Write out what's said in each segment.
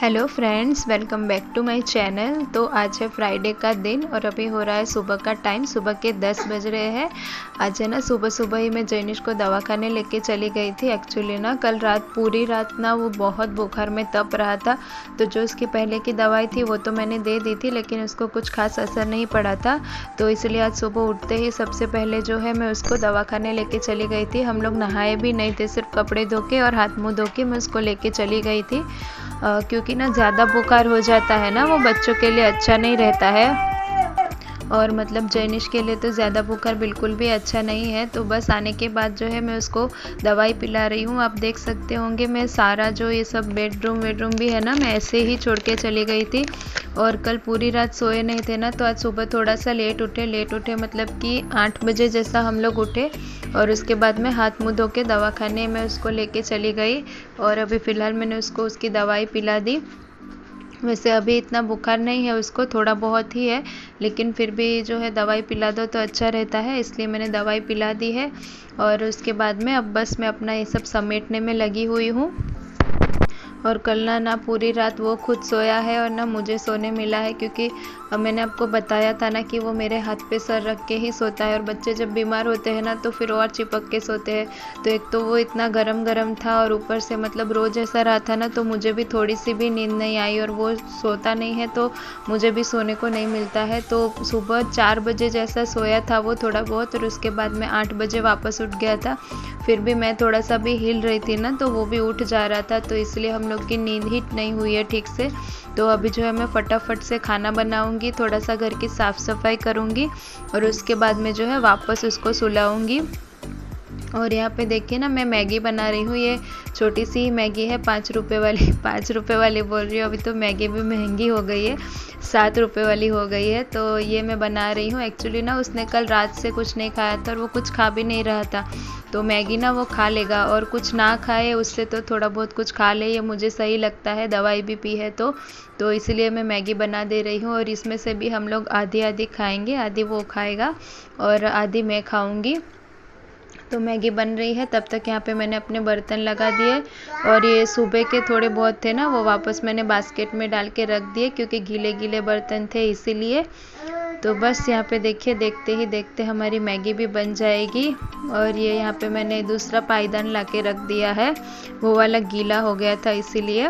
Hello friends, welcome back to my channel. तो आज है फ्राइडे का दिन और अभी हो रहा है सुबह का टाइम। सुबह के 10 बज रहे हैं। आज है ना, सुबह सुबह ही मैं जैनिश को दवाखाने लेके चली गई थी। एक्चुअली ना कल रात पूरी रात ना वो बहुत बुखार में तप रहा था। तो जो उसकी पहले की दवाई थी वो तो मैंने दे दी थी, लेकिन उसको कुछ खास असर नहीं पड़ा था। तो इसलिए आज सुबह उठते ही सबसे पहले जो है मैं उसको दवाखाने लेके चली गई थी। हम लोग नहाए भी नहीं थे, सिर्फ कपड़े धो के और हाथ मुँह धो के मैं उसको लेके चली गई थी। क्योंकि ना ज़्यादा बुखार हो जाता है ना, वो बच्चों के लिए अच्छा नहीं रहता है। और मतलब जैनिश के लिए तो ज़्यादा बुखार बिल्कुल भी अच्छा नहीं है। तो बस आने के बाद जो है मैं उसको दवाई पिला रही हूँ। आप देख सकते होंगे मैं सारा जो ये सब बेडरूम भी है ना, मैं ऐसे ही छोड़ के चली गई थी। और कल पूरी रात सोए नहीं थे ना, तो आज सुबह थोड़ा सा लेट उठे मतलब कि 8 बजे जैसा हम लोग उठे। और उसके बाद में हाथ मुँह धो के दवाखाने में उसको लेके चली गई। और अभी फ़िलहाल मैंने उसको उसकी दवाई पिला दी। वैसे अभी इतना बुखार नहीं है उसको, थोड़ा बहुत ही है, लेकिन फिर भी जो है दवाई पिला दो तो अच्छा रहता है, इसलिए मैंने दवाई पिला दी है। और उसके बाद में अब बस मैं अपना ये सब समेटने में लगी हुई हूँ। और कल ना पूरी रात वो खुद सोया है और ना मुझे सोने मिला है, क्योंकि मैंने आपको बताया था ना कि वो मेरे हाथ पे सर रख के ही सोता है। और बच्चे जब बीमार होते हैं ना तो फिर और चिपक के सोते हैं। तो एक तो वो इतना गरम था और ऊपर से मतलब रोज़ ऐसा रहा था ना, तो मुझे भी थोड़ी सी भी नींद नहीं आई। और वो सोता नहीं है तो मुझे भी सोने को नहीं मिलता है। तो सुबह 4 बजे जैसा सोया था वो थोड़ा बहुत, और उसके बाद में 8 बजे वापस उठ गया था। फिर भी मैं थोड़ा सा भी हिल रही थी ना, तो वो भी उठ जा रहा था। तो इसलिए हम लोग की नींद ही नहीं हुई है ठीक से। तो अभी जो है मैं फटाफट से खाना बनाऊंगी, थोड़ा सा घर की साफ़ सफाई करूंगी और उसके बाद में जो है वापस उसको सुलाऊंगी। और यहाँ पे देखिए ना, मैं मैगी बना रही हूँ। ये छोटी सी मैगी है, 5 रुपये वाली 5 रुपये वाली बोल रही हूँ, अभी तो मैगी भी महंगी हो गई है, 7 रुपये वाली हो गई है। तो ये मैं बना रही हूँ। एक्चुअली ना उसने कल रात से कुछ नहीं खाया था और वो कुछ खा भी नहीं रहा था। तो मैगी ना वो खा लेगा, और कुछ ना खाए उससे तो थोड़ा बहुत कुछ खा ले, ये मुझे सही लगता है, दवाई भी पी है तो इसलिए मैं मैगी बना दे रही हूँ। और इसमें से भी हम लोग आधी आधी खाएंगे, आधी वो खाएगा और आधी मैं खाऊंगी। तो मैगी बन रही है, तब तक यहाँ पे मैंने अपने बर्तन लगा दिए। और ये सुबह के थोड़े बहुत थे ना, वो वापस मैंने बास्केट में डाल के रख दिए, क्योंकि गीले गीले बर्तन थे इसीलिए। तो बस यहाँ पे देखिए, देखते ही देखते हमारी मैगी भी बन जाएगी। और ये यहाँ पे मैंने दूसरा पायदान ला के रख दिया है, वो वाला गीला हो गया था इसीलिए।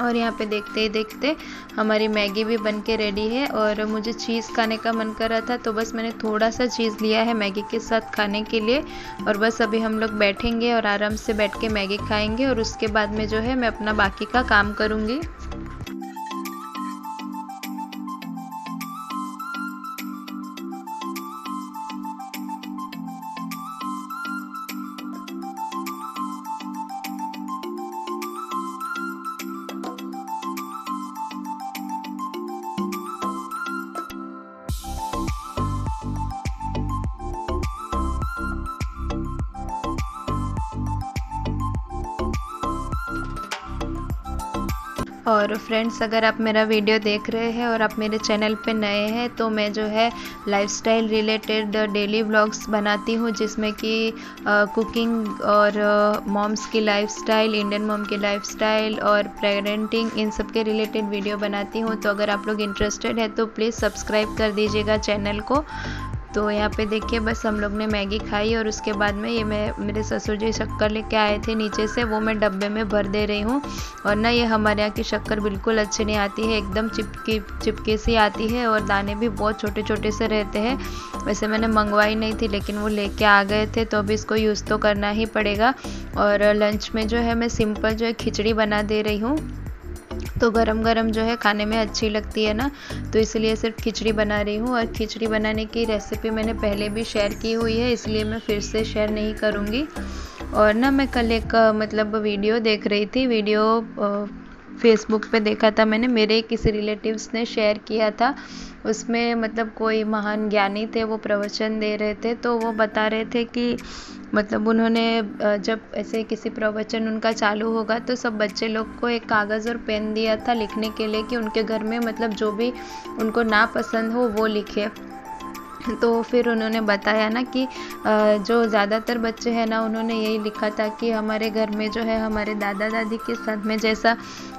और यहाँ पे देखते ही देखते हमारी मैगी भी बन के रेडी है। और मुझे चीज़ खाने का मन कर रहा था, तो बस मैंने थोड़ा सा चीज़ लिया है मैगी के साथ खाने के लिए। और बस अभी हम लोग बैठेंगे और आराम से बैठ के मैगी खाएंगे, और उसके बाद में जो है मैं अपना बाकी का काम करूँगी। और फ्रेंड्स, अगर आप मेरा वीडियो देख रहे हैं और आप मेरे चैनल पे नए हैं, तो मैं जो है लाइफस्टाइल रिलेटेड डेली व्लॉग्स बनाती हूँ, जिसमें कि कुकिंग और मॉम्स की लाइफस्टाइल, इंडियन मॉम की लाइफस्टाइल और पेरेंटिंग, इन सब के रिलेटेड वीडियो बनाती हूँ। तो अगर आप लोग इंटरेस्टेड है तो प्लीज़ सब्सक्राइब कर दीजिएगा चैनल को। तो यहाँ पे देखिए, बस हम लोग ने मैगी खाई और उसके बाद में ये मेरे ससुर जी शक्कर लेके आए थे नीचे से, वो मैं डब्बे में भर दे रही हूँ। और ना ये हमारे यहाँ की शक्कर बिल्कुल अच्छी नहीं आती है, एकदम चिपकी सी आती है और दाने भी बहुत छोटे छोटे से रहते हैं। वैसे मैंने मंगवाई नहीं थी, लेकिन वो लेके आ गए थे, तो अभी इसको यूज़ तो करना ही पड़ेगा। और लंच में जो है मैं सिंपल जो है खिचड़ी बना दे रही हूँ। तो गरम गरम जो है खाने में अच्छी लगती है ना, तो इसलिए सिर्फ खिचड़ी बना रही हूँ। और खिचड़ी बनाने की रेसिपी मैंने पहले भी शेयर की हुई है, इसलिए मैं फिर से शेयर नहीं करूँगी। और ना मैं कल एक मतलब वीडियो देख रही थी, वीडियो फेसबुक पे देखा था मैंने, मेरे किसी रिलेटिव्स ने शेयर किया था। उसमें मतलब कोई महान ज्ञानी थे, वो प्रवचन दे रहे थे। तो वो बता रहे थे कि मतलब उन्होंने जब ऐसे किसी प्रवचन उनका चालू होगा तो सब बच्चे लोग को एक कागज़ और पेन दिया था लिखने के लिए, कि उनके घर में मतलब जो भी उनको ना पसंद हो वो लिखे। तो फिर उन्होंने बताया ना कि जो ज़्यादातर बच्चे हैं ना, उन्होंने यही लिखा था कि हमारे घर में जो है हमारे दादा दादी के साथ में जैसा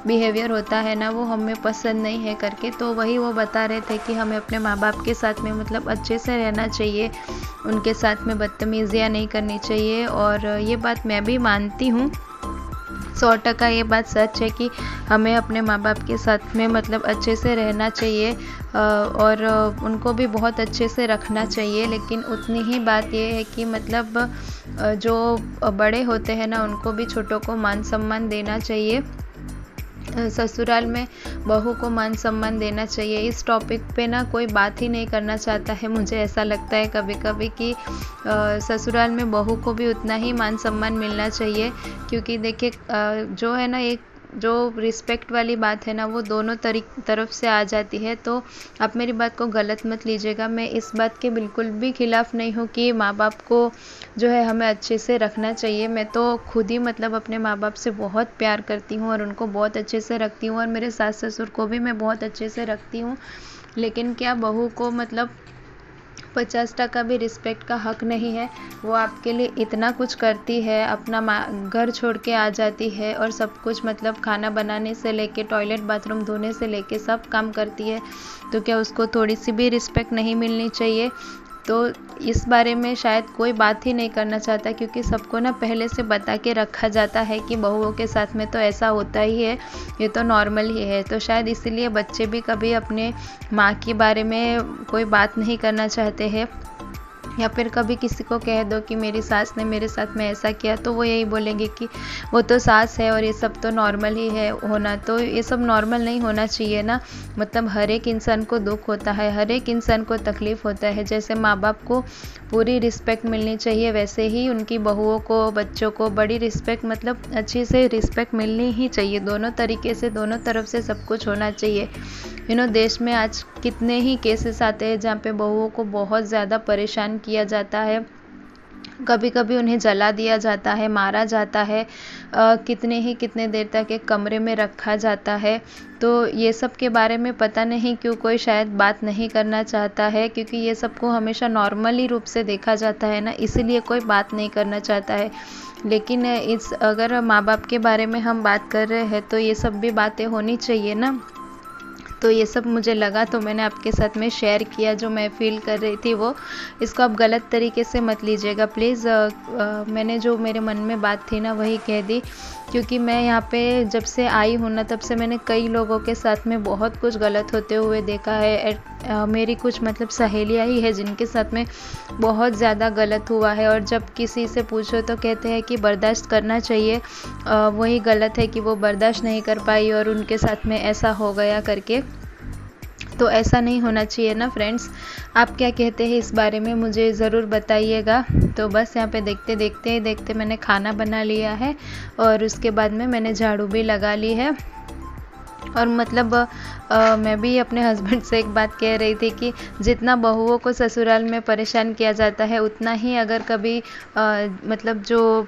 बिहेवियर होता है ना, वो हमें पसंद नहीं है करके। तो वही वो बता रहे थे कि हमें अपने माँ बाप के साथ में मतलब अच्छे से रहना चाहिए, उनके साथ में बदतमीज़ियाँ नहीं करनी चाहिए। और ये बात मैं भी मानती हूँ, 100% ये बात सच है कि हमें अपने माँ बाप के साथ में मतलब अच्छे से रहना चाहिए और उनको भी बहुत अच्छे से रखना चाहिए। लेकिन उतनी ही बात ये है कि मतलब जो बड़े होते हैं ना, उनको भी छोटों को मान सम्मान देना चाहिए। ससुराल में बहू को मान सम्मान देना चाहिए। इस टॉपिक पे ना कोई बात ही नहीं करना चाहता है। मुझे ऐसा लगता है कभी कभी कि ससुराल में बहू को भी उतना ही मान सम्मान मिलना चाहिए, क्योंकि देखिए जो है ना, एक जो रिस्पेक्ट वाली बात है ना, वो दोनों तरफ से आ जाती है। तो आप मेरी बात को गलत मत लीजिएगा, मैं इस बात के बिल्कुल भी खिलाफ़ नहीं हूँ कि माँ बाप को जो है हमें अच्छे से रखना चाहिए। मैं तो खुद ही मतलब अपने माँ बाप से बहुत प्यार करती हूँ और उनको बहुत अच्छे से रखती हूँ, और मेरे सास ससुर को भी मैं बहुत अच्छे से रखती हूँ। लेकिन क्या बहू को मतलब 50% भी रिस्पेक्ट का हक नहीं है? वो आपके लिए इतना कुछ करती है, अपना घर छोड़ के आ जाती है और सब कुछ मतलब खाना बनाने से लेके टॉयलेट बाथरूम धोने से लेके सब काम करती है। तो क्या उसको थोड़ी सी भी रिस्पेक्ट नहीं मिलनी चाहिए? तो इस बारे में शायद कोई बात ही नहीं करना चाहता, क्योंकि सबको ना पहले से बता के रखा जाता है कि बहुओं के साथ में तो ऐसा होता ही है, ये तो नॉर्मल ही है। तो शायद इसीलिए बच्चे भी कभी अपने माँ के बारे में कोई बात नहीं करना चाहते हैं। या फिर कभी किसी को कह दो कि मेरी सास ने मेरे साथ में ऐसा किया, तो वो यही बोलेंगे कि वो तो सास है और ये सब तो नॉर्मल ही है होना। तो ये सब नॉर्मल नहीं होना चाहिए ना। मतलब हर एक इंसान को दुख होता है, हर एक इंसान को तकलीफ़ होता है। जैसे माँ बाप को पूरी रिस्पेक्ट मिलनी चाहिए, वैसे ही उनकी बहुओं को, बच्चों को बड़ी रिस्पेक्ट, मतलब अच्छी से रिस्पेक्ट मिलनी ही चाहिए। दोनों तरीके से, दोनों तरफ से सब कुछ होना चाहिए। देश में आज कितने ही केसेस आते हैं जहाँ पे बहुओं को बहुत ज़्यादा परेशान किया जाता है, कभी कभी उन्हें जला दिया जाता है, मारा जाता है, कितने देर तक एक कमरे में रखा जाता है। तो ये सब के बारे में पता नहीं क्यों कोई शायद बात नहीं करना चाहता है, क्योंकि ये सब को हमेशा नॉर्मली रूप से देखा जाता है ना, इसीलिए कोई बात नहीं करना चाहता है। लेकिन अगर माँ बाप के बारे में हम बात कर रहे हैं तो ये सब भी बातें होनी चाहिए ना। तो ये सब मुझे लगा, तो मैंने आपके साथ में शेयर किया जो मैं फ़ील कर रही थी वो। इसको आप गलत तरीके से मत लीजिएगा प्लीज़। मैंने जो मेरे मन में बात थी ना वही कह दी, क्योंकि मैं यहाँ पे जब से आई हूँ ना, तब से मैंने कई लोगों के साथ में बहुत कुछ गलत होते हुए देखा है। मेरी कुछ मतलब सहेलियाँ ही है जिनके साथ में बहुत ज़्यादा गलत हुआ है, और जब किसी से पूछो तो कहते हैं कि बर्दाश्त करना चाहिए। वही गलत है कि वो बर्दाश्त नहीं कर पाई और उनके साथ में ऐसा हो गया करके। तो ऐसा नहीं होना चाहिए ना फ्रेंड्स। आप क्या कहते हैं इस बारे में, मुझे ज़रूर बताइएगा। तो बस यहाँ पे देखते मैंने खाना बना लिया है, और उसके बाद में मैंने झाड़ू भी लगा ली है। और मतलब मैं भी अपने हस्बैंड से एक बात कह रही थी कि जितना बहुओं को ससुराल में परेशान किया जाता है, उतना ही अगर कभी मतलब जो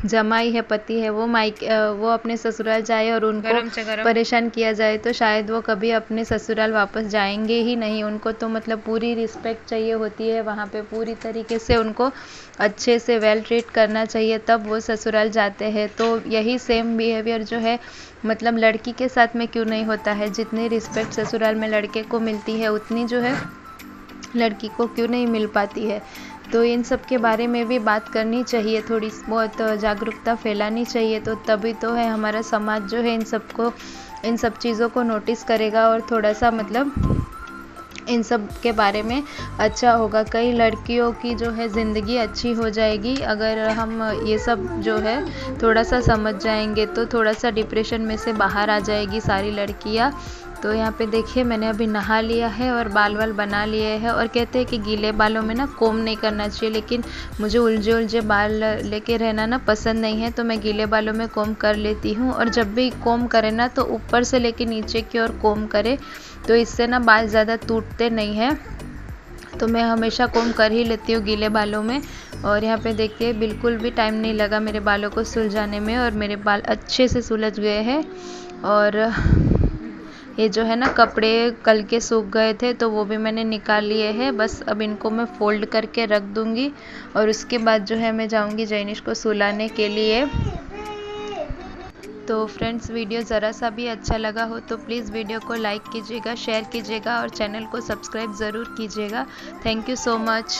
जमाई है, पति है, वो अपने ससुराल जाए और उनको परेशान किया जाए, तो शायद वो कभी अपने ससुराल वापस जाएंगे ही नहीं। उनको तो मतलब पूरी रिस्पेक्ट चाहिए होती है वहाँ पे, पूरी तरीके से उनको अच्छे से वेल ट्रीट करना चाहिए, तब वो ससुराल जाते हैं। तो यही सेम बिहेवियर जो है मतलब लड़की के साथ में क्यों नहीं होता है? जितनी रिस्पेक्ट ससुराल में लड़के को मिलती है, उतनी जो है लड़की को क्यों नहीं मिल पाती है? तो इन सब के बारे में भी बात करनी चाहिए, थोड़ी बहुत जागरूकता फैलानी चाहिए। तो तभी तो है हमारा समाज जो है इन सब चीज़ों को नोटिस करेगा और थोड़ा सा मतलब इन सब के बारे में अच्छा होगा। कई लड़कियों की जो है ज़िंदगी अच्छी हो जाएगी अगर हम ये सब जो है थोड़ा सा समझ जाएंगे। तो थोड़ा सा डिप्रेशन में से बाहर आ जाएगी सारी लड़कियां। तो यहाँ पे देखिए मैंने अभी नहा लिया है और बाल वाल बना लिए हैं, और कहते हैं कि गीले बालों में ना कोम नहीं करना चाहिए, लेकिन मुझे उलझे बाल लेके रहना ना पसंद नहीं है, तो मैं गीले बालों में कोम कर लेती हूँ। और जब भी कोम करे ना तो ऊपर से लेके नीचे की ओर कोम करे, तो इससे ना बाल ज़्यादा टूटते नहीं हैं। तो मैं हमेशा कोम कर ही लेती हूँ गीले बालों में। और यहाँ पे देखिए बिल्कुल भी टाइम नहीं लगा मेरे बालों को सुलझाने में, और मेरे बाल अच्छे से सुलझ गए हैं। और ये जो है ना कपड़े कल के सूख गए थे तो वो भी मैंने निकाल लिए हैं। बस अब इनको मैं फोल्ड करके रख दूँगी और उसके बाद जो है मैं जाऊँगी जैनिश को सुलाने के लिए। तो फ्रेंड्स, वीडियो ज़रा सा भी अच्छा लगा हो तो प्लीज़ वीडियो को लाइक कीजिएगा, शेयर कीजिएगा और चैनल को सब्सक्राइब ज़रूर कीजिएगा। Thank you so much.